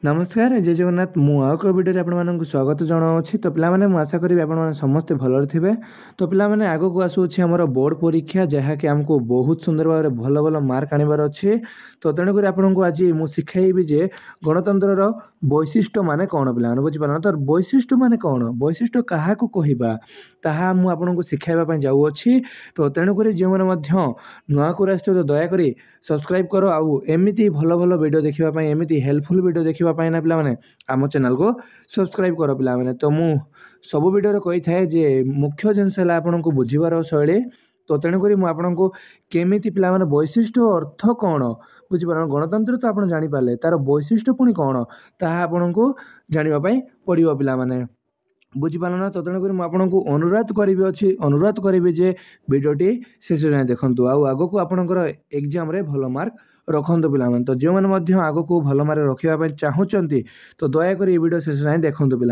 नमस्कार जय जगन्नाथ मुझे भिडियो आपको स्वागत जनावि। तो पाने आशा करी आप समस्ते भलरे थे। तो पाने आग को आसूँ आमर बोर्ड परीक्षा जहाँकि आमको बहुत सुंदर भाव में भल भल मार्क आनबार अच्छे। तो तेणुक आपको आज मुझे शिखाइबी जे गणतंत्र वैशिष्ट्य मान कौन पे बुझीपार। तो वैशिष्ट्य मान कौन वैशिष्ट्य क्या कहवा ताहा मुझे शिखाइबा जाऊँगी। तो तेणुक जो मैंने नुआ को आस तो दयाकोरी सब्सक्राइब करो आउ एमती भल भल वीडियो देखापी एमती हेल्पफुल वीडियो देखापी ना पे आम चैनल को सब्सक्राइब करो पे। तो मु सब वीडियो कही थाए जे मुख्य जिनस है आपन को बुझीबार शैली। तो तेणुक मुझे केमी पे वैशिष्ट्य अर्थ कौन बुझीपार गणतंत्र तो आप जापारे तार वैशिष्ट्य पुणी कौन ताहा आपन को जानापी पड़ो पे बुझीपार ना। तो तेणुक मुझे अनुरोध करी जे वीडियोटी शेष जाए देखूँ आग को आपंकर एग्जाम भल मार्क रखु पे। तो जो मैंने आग को भल मार्क रखापी चाहूँगी तो दयाकोर ये वीडियो शेष जाए देखूँ पे।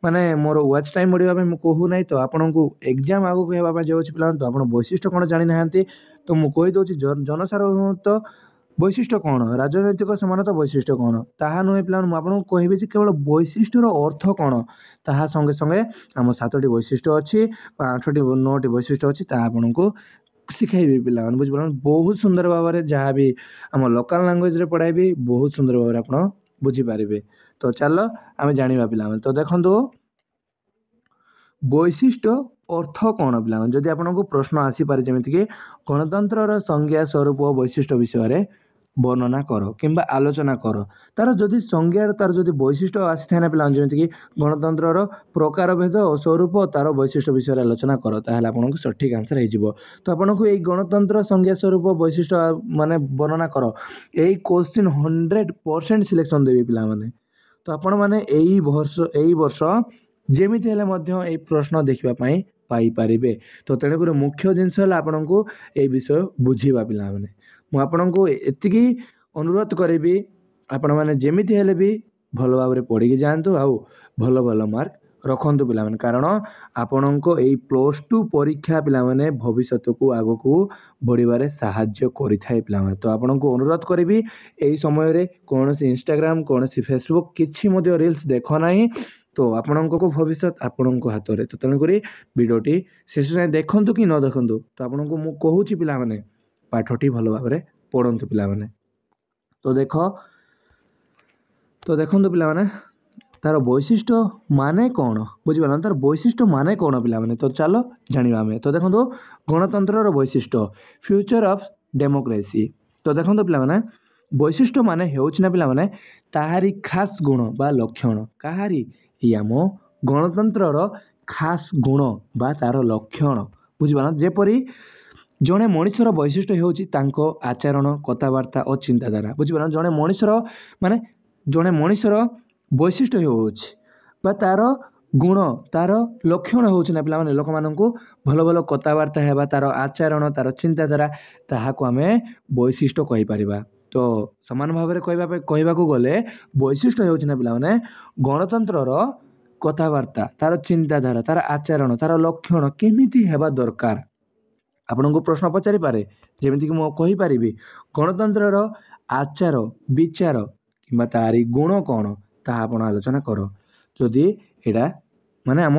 माने मोर वाच टाइम बढ़ापी मुझे कहूना। तो आपन को एग्जाम आग को होगा जाऊँगी पे। तो आप वैशिष्ट्य कौन जानी ना तो मुझे कहीदे जनसाधारण वैशिष्ट्य कौन राजनैतिक समानता वैशिष्ट्य कौन ताहा नुहे पे। मुझे कहबी केवल वैशिष्ट्यर अर्थ कौन ताहा संगे संगे आम 7टी वैशिष्ट्य अच्छी 8टी 9टी वैशिष्ट्य अच्छी आपन को शिखाइबी पे बुझीपार। बहुत सुंदर भाव में जहाँ भी आम लोकल लैंग्वेज रे पढ़ाइबी बहुत सुंदर भाव में आप बुझीपारे। तो चल आम जाना पे। तो देखो वैशिष्ट्य अर्थ कौन पे जदि आपको प्रश्न आसीपारे जमीक गणतंत्र संज्ञा स्वरूप वैशिष्ट्य विषय वर्णना कर कि आलोचना कर तार जदि संज्ञार तार जदि वैशिष्ट्य आसी था ना पे जमीक गणतंत्र प्रकार भेद और स्वरूप तार वैशिष्ट्य विषय आलोचना कर ताहले आपको सठिक आंसर हो। तो आपको यही गणतंत्र संज्ञा स्वरूप वैशिष्ट्य माने वर्णना कर यही क्वेश्चन 100% सिलेक्शन देवी पे। तो आपण मैंने यही वर्ष जमीती हेले प्रश्न देखापी पाइपर। तो तेणुक मुख्य जिनस आपको ये विषय बुझीबा पे मुझे एतिकी अनुरोध करी आपण मैंने जमीती हेले भी भल भाव में पढ़ी जातु आउ भल भल मार्क रखु पे। कारण आपण को यही +2 परीक्षा पे भविष्य को आग को बढ़ारे साहाय्य करें पे। तो आपण को अनुरोध करी यही समय कौन इंस्टाग्राम कौन फेसबुक किसी रील्स देख ना। तो आपण को भविष्य आपण हाथ में। तो तेणुक वीडियोटी शेष जाए देखूँ कि न देखूँ तो आपन को मुझे कहूँ पे पाठटी भल भाव में पढ़तु पे। तो देखो पे तार वैशिष्ट्य माने कौन बुझीपार तार वैशिष्ट्य माने कौन पे। तो चलो जाना आम। तो देखो गणतंत्र वैशिष्ट्य फ्यूचर ऑफ डेमोक्रेसी। तो देखो पे वैशिष्ट्य माने होना पे ताहारी खास गुण बा लक्षण कहारी आम गणतंत्र खास गुण बा तार लक्षण बुझीपार जेपरी जड़े मनुष्यर वैशिष्ट्य होची आचरण कथबार्ता और चिंताधारा बुझीपार जड़े मनुष्यर माने जड़े मनुष्यर वैशिष्ट्य हो तार गुण तार लक्षण हो पे लोक मान भल भल कथबार्ता है तार आचरण तार चिंताधारा ताहाको आम वैशिष्ट्य कहीपर। तो समान भाव में कहवा गले वैशिष्ट्य होना पे गणतंत्र कथबार्ता तार चिंताधारा तार आचरण तार लक्षण केमिति हेबा दरकार आपन को प्रश्न पचारि पारे जमीक मुझे गणतंत्र आचार विचार कि तारी गुण कौन ताहा आपण आलोचना कर जदि एटा माने आम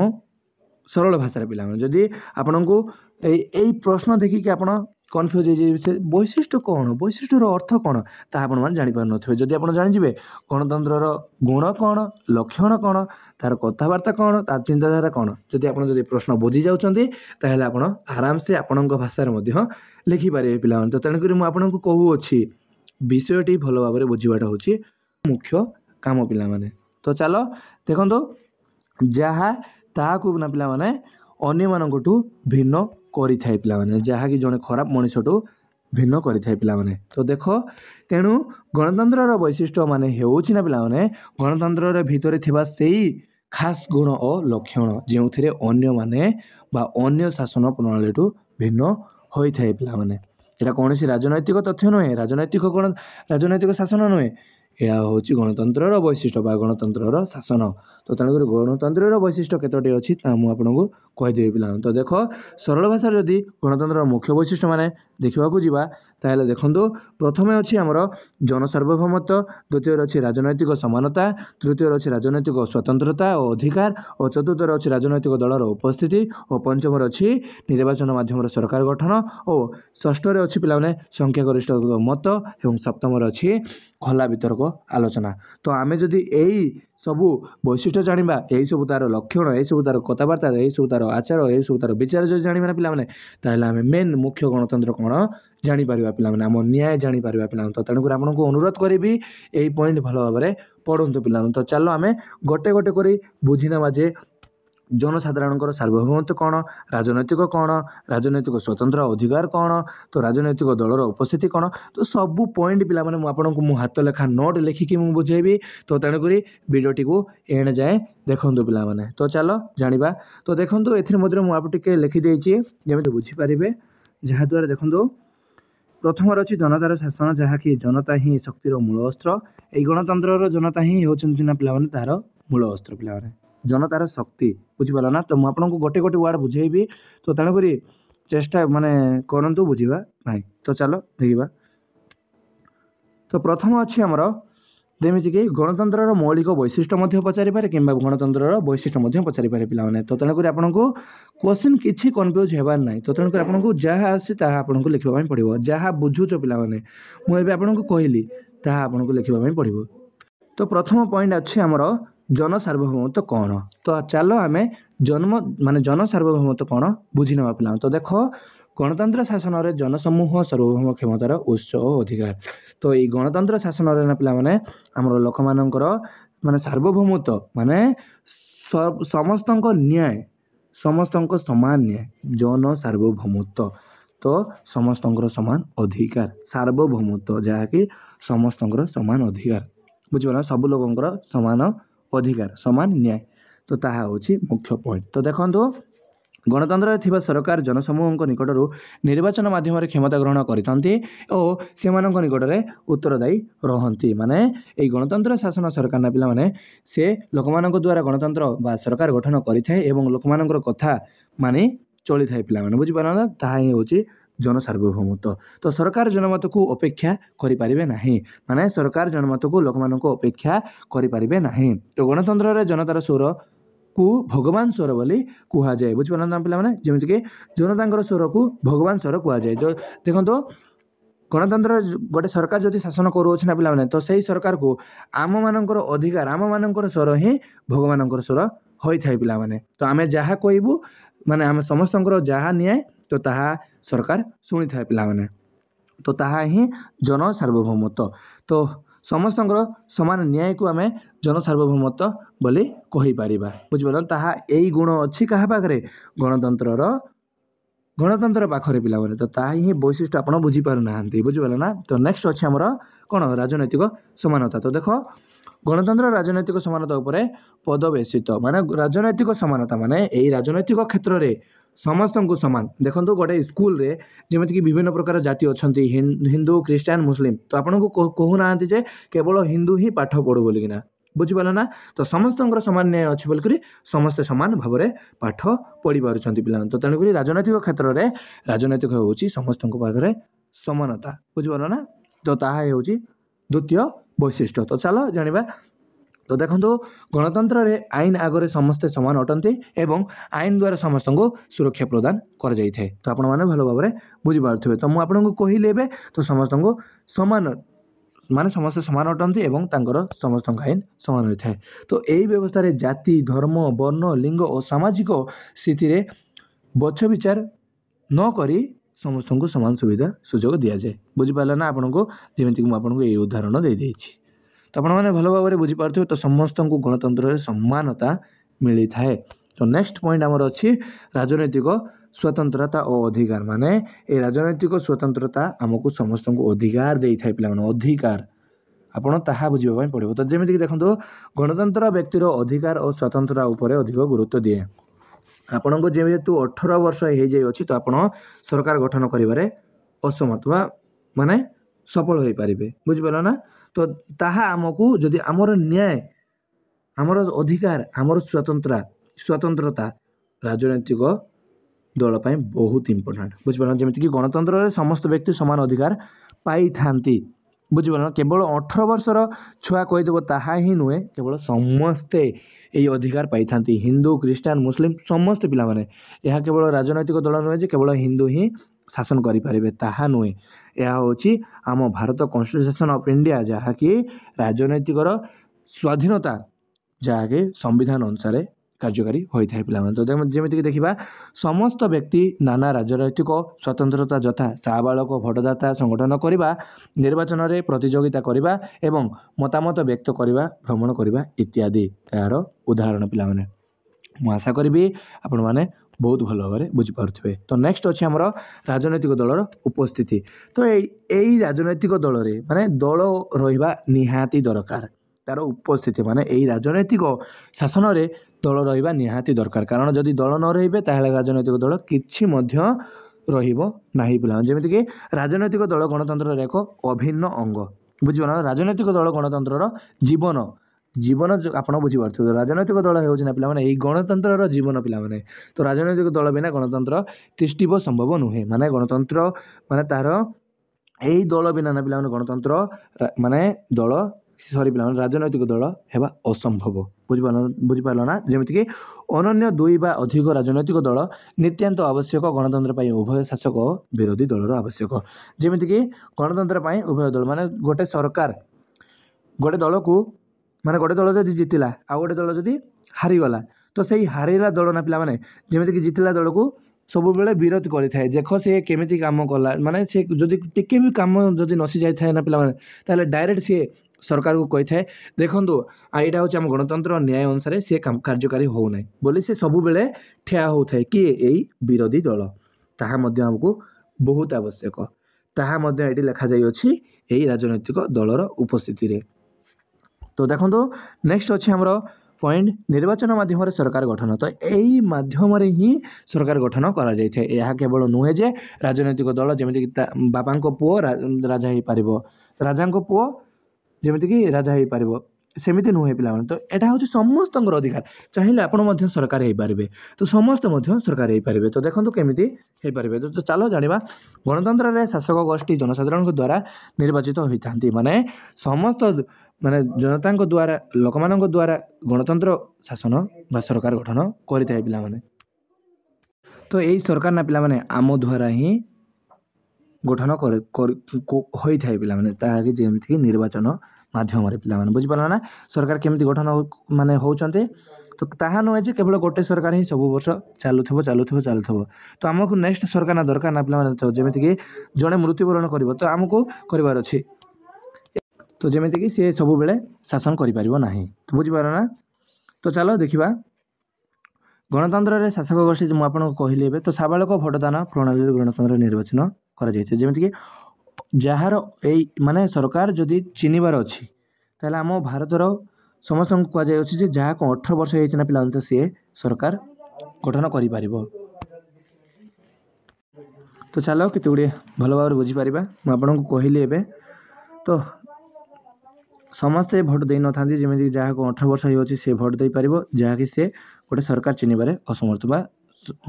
सरल भाषा पे जदि आपन को यही प्रश्न देखिए आप कन्फ्यूज हो वैशिष्ट्य कौन वैशिष्ट्यर अर्थ कौन ताहा आपण मैंने जापार थे। जदि आप जाने गणतंत्र गुण कौन लक्षण कौन तार कथबार्ता कौन तार चिंताधारा कौन जदि आप प्रश्न बुझी जाऊँगी ताहले आपण आराम से आपण भाषा लिखिपारे पे। तो तेणुक मुझे कहूँ विषयटी भल भाव में बुझाटा हूँ मुख्य काम पे। तो चलो देखो जहाँ ताकू ना पे अन्य मानू भिन्न करें पे जहाँकि जड़े खराब मनुष्यठू भिन्न करें पे। तो देख तेणु गणतंत्र वैशिष्ट्य माने होना पे गणतंत्र भितर थिबा सेही खास गुण और लक्षण जो थे अन्य माने बा अन्य शासन प्रणाली भिन्न होता है पे। यहाँ कौन राजनैतिक तथ्य नुहे राजनैतिक शासन नुहे यह हूँ गणतंत्र वैशिष्ट्य बा गणतंत्र शासन। तो तेणुकर गणतंत्र वैशिष्ट्य केतोटी अच्छी मुझे आपको कहीदेवी पिला तो देख सरल भाषा जदि गणतंत्र मुख्य वैशिष्ट्य मैंने देखा जावा ताहले देखु प्रथम अच्छी आमर जनसार्वभौमत्व द्वितीय अच्छी राजनैतिक समानता तृतीय अच्छी राजनैतिक स्वतंत्रता और अधिकार और चतुर्थ अच्छी राजनैतिक दलर उपस्थिति और पंचम अच्छी निर्वाचन माध्यम सरकार गठन और षष्ठ अच्छी पिला संख्यागरिष्ठ मत और सप्तम अच्छी खला वितर्क आलोचना तो आम जदि यही सबू वैशिष्ट्य जाना यही सब तार लक्षण यही सब तार कथबार्ता यही सब तार आचार यही सब तार विचार जो जाना पे आम मेन मुख्य गणतंत्र कौन जापर पे आम न्याय जापर पे तो तेणुकर आपको अनुरोध करी यही पॉइंट भल भाव में पढ़ु पे तो चलो आम गोटे गोटे कर बुझीना जे जनसाधारण सार्वभौमत्व कौन राजनैतिक कौन राजनैतिक स्वतंत्र अधिकार कौन तो राजनैतिक दलर उपस्थिति कौन तो सबू पॉइंट पिला माने मु हाथ लेखा नोट लिखिकी मुझे बुझेबी तो तेणुक भिडियोटी को एणे जाए देखूँ पिला माने तो चलो जानिबा तो देखूँ ए लिखिदे जमी बुझीपारे जहाद्वारा देखूँ प्रथम अच्छी जनतार शासन जहाँकि जनता ही शक्तिर मूल अस्त्र यही गणतंत्र जनता ही होती ना पे तार मूल अस्त्र पे जनतार शक्ति बुझीपार ना तो मुझे गोटे गोटे वार्ड बुझेबी तो तेणुक चेष्टा माने करंतु बुझीबा भाई तो चलो देखा तो प्रथम अच्छी आमर जमीक गणतंत्र मौलिक वैशिष्ट्य पचारि पारे कि गणतंत्र वैशिष्ट्य पचारि पारे पे तो तेणुक आपको क्वेश्चन किसी कन्फ्यूज होबार ना तो तेणुक आपको जहाँ आसी आपको लिखा पड़ो जहाँ बुझुच पे मुझे आपको कहली ताहा आपको लिखा पड़ो तो प्रथम पॉइंट अच्छे आमर जन सार्वभौमत्व कौन तो चलो आम जन्म माने जन सार्वभौमत्व कौन बुझी ना पे तो देख गणतंत्र शासन में जनसमूह सार्वभौम क्षमतार उत्स और अधिकार तो ये गणतंत्र शासन में पे आम लोक मानकर माने सार्वभौमत्व माने समस्त न्याय समस्त समान न्याय जन सार्वभौमत्व तो समस्त समान अधिकार सार्वभौमत्व जहाँकि समस्त समान अधिकार बुझे सब लोक समान अधिकार समान न्याय तो ताहा होची मुख्य पॉइंट तो देखो गणतंत्र थिबा सरकार जनसमूह निकटर निर्वाचन माध्यम क्षमता ग्रहण करते और से निकटरे उत्तरदायी रहती माने ये गणतंत्र शासन सरकार ना पिला माने से लोक मान द्वारा गणतंत्र बा सरकार गठन करें लोक मान कथा माने चली था पे बुझीपार ना ताहा ही होची जन सार्वभौमत्व तो सरकार जनमत को अपेक्षा करें ना माने सरकार जनमत को लोक मान अपेक्षा करें ना तो गणतंत्र जनतार स्वर को भगवान स्वर बोली कहुए बुझीपार ना पे जमीक जनता स्वर को भगवान स्वर कहुए जो देखो गणतंत्र गोटे सरकार जदि शासन करुच्छे ना पे तो सही सरकार को आम मानकर अधिकार आम मानकर स्वर ही भगवान स्वर होता है पे तो आम जहाँ कहबू माने आम समस्त जहाँ न्याय तो ताहा सरकार शुणी था पे तो ताहा ही जन सार्वभौमत्व तो समस्त समान न्याय को आम जन सार्वभौमत्व बोली कहीपर बुझीपार ताहा यही गुण अच्छी क्या पाखे गणतंत्र पाखे पे तो ताहा ही वैशिष्ट्य आप बुझीपार ना बुझीपार ना तो नेक्स्ट अच्छे आमर कौन राजनैतिक समानता तो देख गणतंत्र राजनैतिक समानता उपरे पदवेशित माने राजनैतिक समानता माने यही राजनैतिक क्षेत्र में समस्त को समान देखो गोटे स्कूल रे जमीक विभिन्न प्रकार जाति अच्छा हिंदू क्रिश्चियन मुस्लिम तो आपको कहूना जे केवल हिंदू ही पाठ पढ़ू बोलिकिना बुझीपार ना तो समस्त समान न्याय अच्छे बोलिक समस्ते समान भाव में पाठ पढ़ी पार्टी पिला तो तेणुक राजनैतिक क्षेत्र में राजनैतिक होची समस्त पाखे समानता बुझीपार ना तो ताहा होची द्वितीय वैशिष्ट्य तो चलो जानिबा तो देखो गणतंत्र रे आईन आगे समस्ते समान अटंती एवं आईन द्वारा समस्त को सुरक्षा प्रदान कर जाए तो आपण मैंने भल भाव में बुझीपारे तो मुझे कहली ए तो समस्त को समान माने समस्त समान अटंती एवं तांकर समस्त आईन समान होता है तो यही व्यवस्था रे जाति धर्म वर्ण लिंग और सामाजिक स्थिति रे बछ विचार न करी समस्त को समान सुविधा सुजोग दि जाए बुझीपार ना आपको जमीक मुझे ये उदाहरण दे देछि तो आप भल भाव में बुझीपारे तो समस्त को गणतंत्र समानता मिली थाए तो नेक्स्ट पॉइंट आमर अच्छी राजनैतिक स्वतंत्रता और अधिकार माने ये राजनैतिक स्वतंत्रता आमको समस्त को अधिकार दे था पे अधिकार आपड़ ताहा बुझापी पड़ो तो जमीक देखो गणतंत्र व्यक्तिर अधिकार और स्वतंत्रता उपर अधिक गुरुत्व दिए आपण को जेहेतु 18 वर्ष हो जाए तो आप सरकार गठन करें असमर्थ माने सफल हो पारे बुझीपार ना तो ताहा आमको जदि आमर न्याय ଆମର ଅଧିକାର ଆମର ସ୍ୱତନ୍ତ୍ରତା ରାଜନୈତିକ ଦଳ ପାଇଁ ବହୁତ ଇମ୍ପୋର୍ଟାଣ୍ଟ ବୁଝିପାରିଲ। ଯେମିତିକି ଗଣତନ୍ତ୍ରରେ ସମସ୍ତ ବ୍ୟକ୍ତି ସମାନ ଅଧିକାର ପାଇଥାନ୍ତି ବୁଝିପାରିଲ। କେବଳ 18 ବର୍ଷର ଛୁଆ କହିଦେବ ତାହା ହିଁ ନୁହେଁ, କେବଳ ସମସ୍ତେ ଏହି ଅଧିକାର ପାଇଥାନ୍ତି। ହିନ୍ଦୁ ଖ୍ରୀଷ୍ଟିଆନ ମୁସଲିମ ସମସ୍ତେ ପିଲାମାନେ। ଏହା କେବଳ ରାଜନୈତିକ ଦଳ ନୁହେଁ ଯେ କେବଳ ହିନ୍ଦୁ ହିଁ ଶାସନ କରିପାରିବେ, ତାହା ନୁହେଁ। ଏହା ହେଉଛି ଆମ ଭାରତ କନଷ୍ଟିଟ୍ୟୁସନ୍ ଅଫ୍ ଇଣ୍ଡିଆ, ଯାହାକି ରାଜନୈତିକର ସ୍ୱାଧୀନତା ଯାହାକି ସମ୍ବିଧାନ ଅନୁସାରେ କାର୍ଯ୍ୟକାରୀ ହୋଇଥାଏ ପିଲାମାନେ। ତ ଯେମିତିକି ଦେଖିବା ସମସ୍ତ ବ୍ୟକ୍ତି ନାନା ରାଜନୈତିକ ସ୍ୱତନ୍ତ୍ରତା ଯଥା ସାବାଳକ ଭୋଟଦାତା ସଂଗଠନ କରିବା, ନିର୍ବାଚନରେ ପ୍ରତିଯୋଗିତା କରିବା ଏବଂ ମତାମତ ବ୍ୟକ୍ତ କରିବା, ଭ୍ରମଣ କରିବା ଇତ୍ୟାଦି ଏହାର ଉଦାହରଣ ପିଲାମାନେ। ମୁଁ ଆଶା କରିବି ଆପଣମାନେ ବହୁତ ଭଲ ଭାବରେ ବୁଝିପାରୁଥିବେ। ତ ନେକ୍ସଟ ଅଛି ଆମର ରାଜନୈତିକ ଦଳର ଉପସ୍ଥିତି। ତ ଏଇ ରାଜନୈତିକ ଦଳରେ ମାନେ ଦଳ ରହିବା ନିହାତି ଦରକାର। ତାର ଉପସ୍ଥିତି ମାନେ ଏଇ ରାଜନୈତିକ ଶାସନରେ ଦଳ ରହିବା ନିହାତି ଦରକାର। କାରଣ ଯଦି ଦଳ ନ ରହିବେ ତାହେଲେ ରାଜନୈତିକ ଦଳ କିଛି ମଧ୍ୟ ରହିବ ନାହିଁ ପିଲାମାନେ। ଯେମିତିକି ରାଜନୈତିକ ଦଳ ଗଣତନ୍ତ୍ରର ଏକ ଅଭିନ୍ନ ଅଙ୍ଗ ବୁଝିପାରିଲ। ରାଜନୈତିକ ଦଳ ଗଣତନ୍ତ୍ରର ଜୀବନ ଆପଣ ବୁଝିପାରୁଥିବେ। ରାଜନୈତିକ ଦଳ ହେଉଛି ନା ପିଲାମାନେ ଏଇ ଗଣତନ୍ତ୍ରର ଜୀବନ ପିଲାମାନେ। ତ ରାଜନୈତିକ ଦଳ ବିନା ଗଣତନ୍ତ୍ର ତିଷ୍ଠିବ ସମ୍ଭବ ନୁହେଁ। ମାନେ ଗଣତନ୍ତ୍ର ମାନେ ତାର ଏଇ ଦଳ ବିନା ନା ପିଲାମାନେ ଗଣତନ୍ତ୍ର ମାନେ ଦଳ ପିଲାମାନେ ରାଜନୈତିକ ଦଳ ହେବା ଅସମ୍ଭବ ବୁଝିପାରିଲ ନା। ଯେମିତିକି ଅନନ୍ୟ 2 ବା ଅଧିକ ରାଜନୈତିକ ଦଳ ନିତ୍ୟାନ୍ତ ଆବଶ୍ୟକ ଗଣତନ୍ତ୍ର ପାଇଁ ଉଭୟ ଶାସକ ଓ ବିରୋଧୀ ଦଳର ଆବଶ୍ୟକ। ଯେମିତିକି ଗଣତନ୍ତ୍ର ପାଇଁ ଉଭୟ ଦଳ ମାନେ ଗୋଟେ ସରକାର ଗୋଟେ ଦଳକୁ ମାନେ ଗୋଟେ ଦଳ ଯଦି ଜିତିଲା ଆଉ ଗୋଟେ ଦଳ ଯଦି ହାରିଗଲା, ତ ସେଇ ହାରିଲା ଦଳ ନା ପିଲାମାନେ ଯେମିତିକି ଜିତିଲା ଦଳକୁ ସବୁବେଳେ ବିରୋଧ କରିଥାଏ। ଦେଖ ସେ କେମିତି କାମ କଲା, ମାନେ ସେ ଯଦି ଟିକେ ବି କାମ ଯଦି ନସି ଯାଇଥାଏ ନା ପିଲାମାନେ, ତାହେଲେ ଡାଇରେକ୍ଟ ସିଏ ସରକାରକୁ କହିଥାଏ ଦେଖନ୍ତୁ ଏଇଟା ହେଉଛି ଆମ ଗଣତନ୍ତ୍ର ନ୍ୟାୟ ଅନୁସାରେ ସେ କାର୍ଯ୍ୟକାରୀ ହେଉନାହିଁ ବୋଲି ସେ ସବୁବେଳେ ଠିଆ ହେଉଥାଏ। କିଏ? ଏଇ ବିରୋଧୀ ଦଳ। ତାହା ମଧ୍ୟ ଆମକୁ ବହୁତ ଆବଶ୍ୟକ। ତାହା ମଧ୍ୟ ଏଠି ଲେଖାଯାଇଅଛି ଏହି ରାଜନୈତିକ ଦଳର ଉପସ୍ଥିତିରେ। ତ ଦେଖନ୍ତୁ ନେକ୍ସଟ ଅଛି ଆମର ପଏଣ୍ଟ ନିର୍ବାଚନ ମାଧ୍ୟମରେ ସରକାର ଗଠନ। ତ ଏଇ ମାଧ୍ୟମରେ ହିଁ ସରକାର ଗଠନ କରାଯାଇଥାଏ। ଏହା କେବଳ ନୁହେଁ ଯେ ରାଜନୈତିକ ଦଳ ଯେମିତିକି ବାପାଙ୍କ ପୁଅ ରାଜା ହେଇପାରିବ, ରାଜାଙ୍କ ପୁଅ ଯେମିତିକି ରାଜା ହେଇପାରିବ, ସେମିତି ନୁହେଁ ପିଲାମାନେ। ତ ଏଇଟା ହେଉଛି ସମସ୍ତଙ୍କର ଅଧିକାର। ଚାହିଁଲେ ଆପଣ ମଧ୍ୟ ସରକାର ହେଇପାରିବେ, ତ ସମସ୍ତେ ମଧ୍ୟ ସରକାର ହେଇପାରିବେ। ତ ଦେଖନ୍ତୁ କେମିତି ହେଇପାରିବେ। ତ ଚାଲ ଜାଣିବା। ଗଣତନ୍ତ୍ରରେ ଶାସକ ଗୋଷ୍ଠୀ ଜନସାଧାରଣଙ୍କ ଦ୍ୱାରା ନିର୍ବାଚିତ ହୋଇଥାନ୍ତି। ମାନେ ସମସ୍ତ ମାନେ ଜନତାଙ୍କ ଦ୍ୱାରା ଲୋକମାନଙ୍କ ଦ୍ୱାରା ଗଣତନ୍ତ୍ର ଶାସନ ବା ସରକାର ଗଠନ କରିଥାଏ ପିଲାମାନେ। ତ ଏଇ ସରକାର ନା ପିଲାମାନେ ଆମ ଦ୍ୱାରା ହିଁ ଗଠନ ହୋଇଥାଏ ପିଲାମାନେ, ତାହାକି ଯେମିତିକି ନିର୍ବାଚନ ମାଧ୍ୟମରେ ପିଲାମାନେ ବୁଝିପାରିଲ ନା। ସରକାର କେମିତି ଗଠନ ମାନେ ହେଉଛନ୍ତି, ତ ତାହା ନୁହେଁ ଯେ କେବଳ ଗୋଟେ ସରକାର ହିଁ ସବୁ ବର୍ଷ ଚାଲୁଥିବ। ତ ଆମକୁ ନେକ୍ସଟ ସରକାର ନା ଦରକାର ନା ପିଲାମାନେ। ତ ଯେମିତିକି ଜଣେ ମୃତ୍ୟୁବରଣ କରିବ ତ ଆମକୁ କରିବାର ଅଛି, ତ ଯେମିତିକି ସିଏ ସବୁବେଳେ ଶାସନ କରିପାରିବ ନାହିଁ। ତ ବୁଝିପାରିଲ ନା। ତ ଚାଲ ଦେଖିବା ଗଣତନ୍ତ୍ରରେ ଶାସକ ଗୋଷ୍ଠୀ ମୁଁ ଆପଣଙ୍କୁ କହିଲି ଏବେ। ତ ସାବାଳକ ଭୋଟଦାନ ପ୍ରଣାଳୀରେ ଗଣତନ୍ତ୍ର ନିର୍ବାଚନ କରାଯାଇଥାଏ। ଯେମିତିକି ଯାହାର ଏଇ ମାନେ ସରକାର ଯଦି ଚିହ୍ନିବାର ଅଛି, ତାହେଲେ ଆମ ଭାରତର ସମସ୍ତଙ୍କୁ କୁହାଯାଇଅଛି ଯେ ଯାହାକୁ 18 ବର୍ଷ ହେଇଛି ନା ପିଲାମାନେ, ତ ସିଏ ସରକାର ଗଠନ କରିପାରିବ। ତ ଚାଲ କେତେ ଗୁଡ଼ିଏ ଭଲ ଭାବରେ ବୁଝିପାରିବା। ମୁଁ ଆପଣଙ୍କୁ କହିଲି ଏବେ। ତ ସମସ୍ତେ ଭୋଟ ଦେଇନଥାନ୍ତି। ଯେମିତିକି ଯାହାକୁ 18 ବର୍ଷ ହେଇଅଛି ସେ ଭୋଟ ଦେଇପାରିବ, ଯାହାକି ସେ ଗୋଟେ ସରକାର ଚିହ୍ନିବାରେ ଅସମର୍ଥ ବା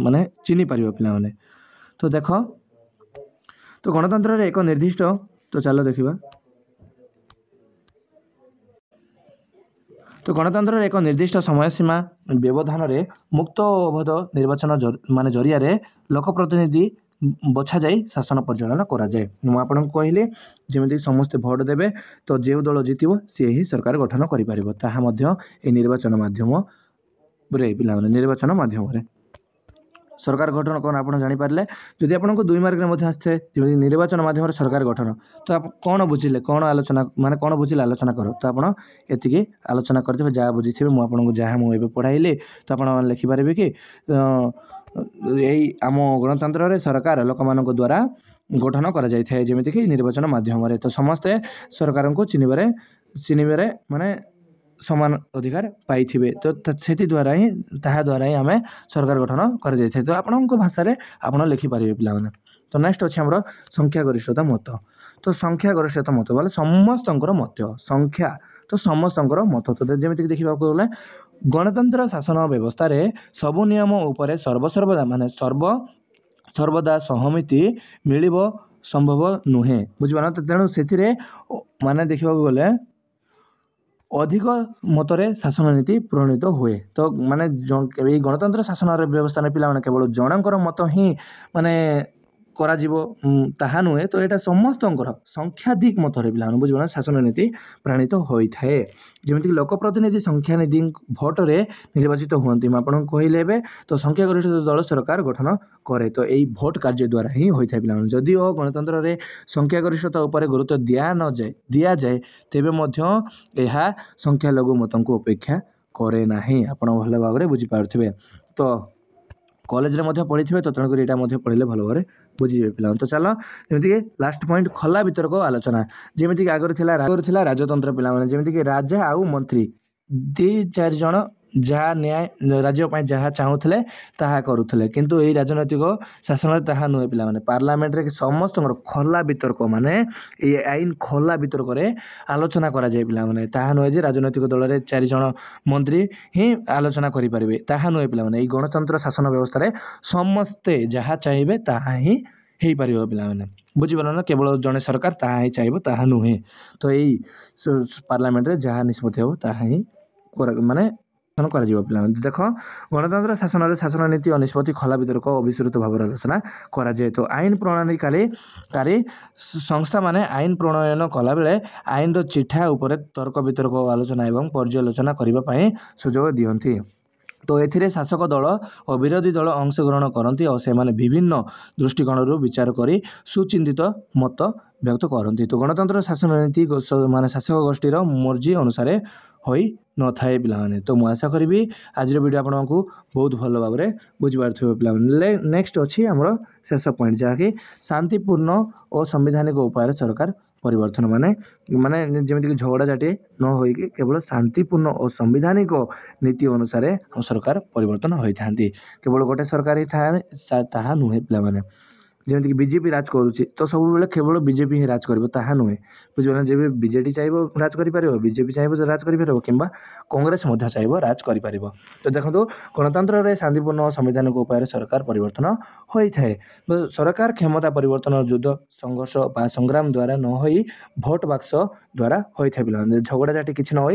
ମାନେ ଚିହ୍ନି ପାରିବ ପିଲାମାନେ। ତ ଦେଖ ତ ଗଣତନ୍ତ୍ରରେ ଏକ ନିର୍ଦ୍ଦିଷ୍ଟ ତ ଚାଲ ଦେଖିବା। ତ ଗଣତନ୍ତ୍ରରେ ଏକ ନିର୍ଦ୍ଦିଷ୍ଟ ସମୟସୀମା ବ୍ୟବଧାନରେ ମୁକ୍ତ ଓ ଅବାଧ ନିର୍ବାଚନ ମାନେ ଜରିଆରେ ଲୋକପ୍ରତିନିଧି ବଛାଯାଇ ଶାସନ ପରିଚାଳନା କରାଯାଏ। ମୁଁ ଆପଣଙ୍କୁ କହିଲି ଯେମିତିକି ସମସ୍ତେ ଭୋଟ ଦେବେ, ତ ଯେଉଁ ଦଳ ଜିତିବ ସିଏ ହିଁ ସରକାର ଗଠନ କରିପାରିବ। ତାହା ମଧ୍ୟ ଏହି ନିର୍ବାଚନ ମାଧ୍ୟମରେ ପିଲାମାନେ ନିର୍ବାଚନ ମାଧ୍ୟମରେ ସରକାର ଗଠନ କ'ଣ ଆପଣ ଜାଣିପାରିଲେ। ଯଦି ଆପଣଙ୍କୁ 2 ମାର୍କରେ ମଧ୍ୟ ଆସିଥାଏ ଯେମିତି ନିର୍ବାଚନ ମାଧ୍ୟମରେ ସରକାର ଗଠନ, ତ କ'ଣ ବୁଝିଲେ, କ'ଣ ଆଲୋଚନା ମାନେ କ'ଣ ବୁଝିଲେ ଆଲୋଚନା କର। ତ ଆପଣ ଏତିକି ଆଲୋଚନା କରିଥିବେ, ଯାହା ବୁଝିଥିବେ। ମୁଁ ଆପଣଙ୍କୁ ଯାହା ମୁଁ ଏବେ ପଢ଼ାଇଲି ତ ଆପଣମାନେ ଲେଖିପାରିବେ କି ଏଇ ଆମ ଗଣତନ୍ତ୍ରରେ ସରକାର ଲୋକମାନଙ୍କ ଦ୍ୱାରା ଗଠନ କରାଯାଇଥାଏ ଯେମିତିକି ନିର୍ବାଚନ ମାଧ୍ୟମରେ। ତ ସମସ୍ତେ ସରକାରଙ୍କୁ ଚିହ୍ନିବାରେ ମାନେ ସମାନ ଅଧିକାର ପାଇଥିବେ। ତ ସେଥିଦ୍ୱାରା ହିଁ ତାହା ଦ୍ୱାରା ହିଁ ଆମେ ସରକାର ଗଠନ କରାଯାଇଥାଏ। ତ ଆପଣଙ୍କ ଭାଷାରେ ଆପଣ ଲେଖିପାରିବେ ପିଲାମାନେ। ତ ନେକ୍ସଟ ଅଛି ଆମର ସଂଖ୍ୟାଗରିଷ୍ଠତା ମତ। ତ ସଂଖ୍ୟାଗରିଷ୍ଠତା ମତ ବୋଲେ ସମସ୍ତଙ୍କର ମତ, ସଂଖ୍ୟା तो समस्तଙ୍କର मत तो ଯେମିତିକି ଦେଖିବାକୁ ଗଲେ गणतंत्र शासन व्यवस्था सबु नियम उपरे सर्वदा माने सर्वदा सहमति मिलिब संभव नुहे बुझिपार तो तेणु से माने देखा गले अधिक मतरे शासन नीति प्रणीत हुए तो माने गणतंत्र शासन व्यवस्था ने पिला माने केवल जनकर मत ही माने करा जीवो ताहा नुहे तो यहाँ समस्तଙ୍କର संख्याधिक मतरे पिला बुझिपार शासन नीति प्रणीत होई थाए जेमिति लोक प्रतिनिधि संख्यानिधि भोटरे निर्वाचित हुअन्ति आपण कहले बे तो संख्यागरिष्ठ दल सरकार गठन करे तो यही भोट कार्य द्वारा ही होई थाए पिला जदि गणतंत्र रे संख्यागरिष्ठता उपरे गुरुत्व दिया जाए तेबे मध्य यह संख्यालघु मतों अपेक्षा करे नाही आपण भल भाव में बुझी पारुथिबे तो कॉलेज रे मध्य पढ़ी तो तेणुक यहाँ पढ़ले भल भाव बुझे पिला तो चलो जमीक लास्ट पॉइंट खला वितर्क आलोचना जमीक आगुरी राजतंत्र पिला जमीक राजा आउ मंत्री दी चार जन जहाँ न्याय राज्य जहाँ चाहूले ताहा करुले किंतु यही राजनैतिक शासन ताहा नुहे पिला पार्लियामेंट रे समस्त खला वितर्क माने ये आईन खला वितर्क रे आलोचना करा जाए पिला ताहा नुहे जे राजनैतिक दल रे 4 जन मंत्री ही आलोचना करि परिबे ताहा नुहे पिला ये गणतंत्र शासन व्यवस्था रे समस्ते जहाँ चाहिए ताहा ही हो पार पे बुझीपार ना केवल जड़े सरकार ताहा ही चाहिए ताहा नुहे तो यही पार्लियामेंट रे जहाँ निष्पत्ति हो ताहा ही माने पिला देख गणतंत्र शासन शासन नीति और निष्पत्ति खला वितर्क अविस्तृत भाव आलोचना करा जाए तो आईन प्रणालीकारी संस्था माने आईन प्रणयन कला बेले आईन चिठा उपरे तर्क वितर्क आलोचना एवं पर्यालोचना करने सुजोग दियंती तो एथिरे शासक दल और विरोधी दल अंशग्रहण करती और से विभिन्न दृष्टिकोण विचार करी सुचिंतित मत व्यक्त करती तो गणतंत्र शासन नीति माने शासक गोष्ठीर मर्जी अनुसार होई न थाए पिला तो मुझे आशा करी आज वीडियो आपको बहुत भल भाव में बुझीपार पिला नेक्स्ट अच्छी आमर शेष पॉइंट जहाँकि शांतिपूर्ण और संवैधानिक उपाय सरकार परिवर्तन माने माने जमीक झगड़ा झाटी न होइके केवल शांतिपूर्ण और संवैधानिक नीति अनुसार हम सरकार परिवर्तन होता केवल गोटे सरकार ही ताहा नुहे पे जमीक बीजेपी राज करुच्ची तो सब बेले केवल बीजेपी ही राज कर ताहा नुहे बुझे जब बीजेडी चाहिए राज कर बीजेपी चाहिए राज कर कि कांग्रेस चाहिए राज कर तो देखो गणतंत्र रे शांतिपूर्ण और संवैधानिक उपाय सरकार परिवर्तन होता है तो सरकार क्षमता परिवर्तन युद्ध संघर्ष बा संग्राम द्वारा न हो भोट बाक्स द्वारा होता है पिला झगड़ा झाटी किसी न हो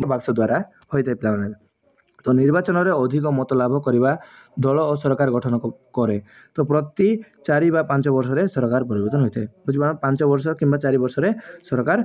बाक्स द्वारा होता है पिला तो निर्वाचन में अधिक मत लाभ करने दल और सरकार गठन करे तो प्रति 4 वा 5 वर्ष रे सरकार परिवर्तन होता है बुझे 5 वर्ष कि 4 वर्ष रे सरकार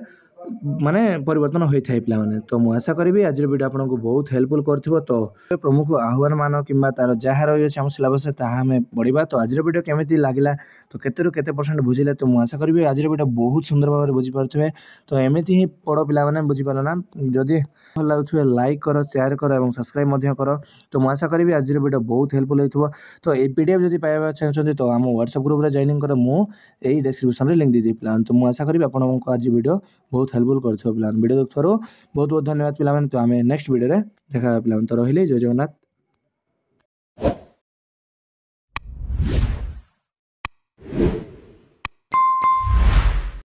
माने परिवर्तन होता है पिला तो मुझे आशा करी आज वीडियो आपको बहुत हेल्पफुल कर तो प्रमुख आह्वान मान कि तार जहाँ रही है सिलेबस आम पढ़ा तो आज वीडियो केमी लगे तो केते परसेंट बुझे तो मुझे आशा करी आज वीडियो बहुत सुंदर भाव में बुझीपारे तो एमती ही पढ़ पिला बुझीपार ना जदि भल लगे लाइक कर शेयर कर और सब्सक्राइब कर तो मुझे आशा करी आज वीडियो बहुत हेल्पफुल हो तो ये पीडीएफ जब पाइबा चाहते तो आम व्हाट्सएप ग्रुप में जॉइनिंग कर मुझे डिस्क्रिप्शन में लिंक दीदी पिला तो मुझे आशा करी आपको आज वीडियो बहुत हेल्पफुल कर वीडियो देखो बहुत बहुत धन्यवाद पिला तो आम नेक्स्ट वीडियो देखा पिला तो रही जय जगन्नाथ।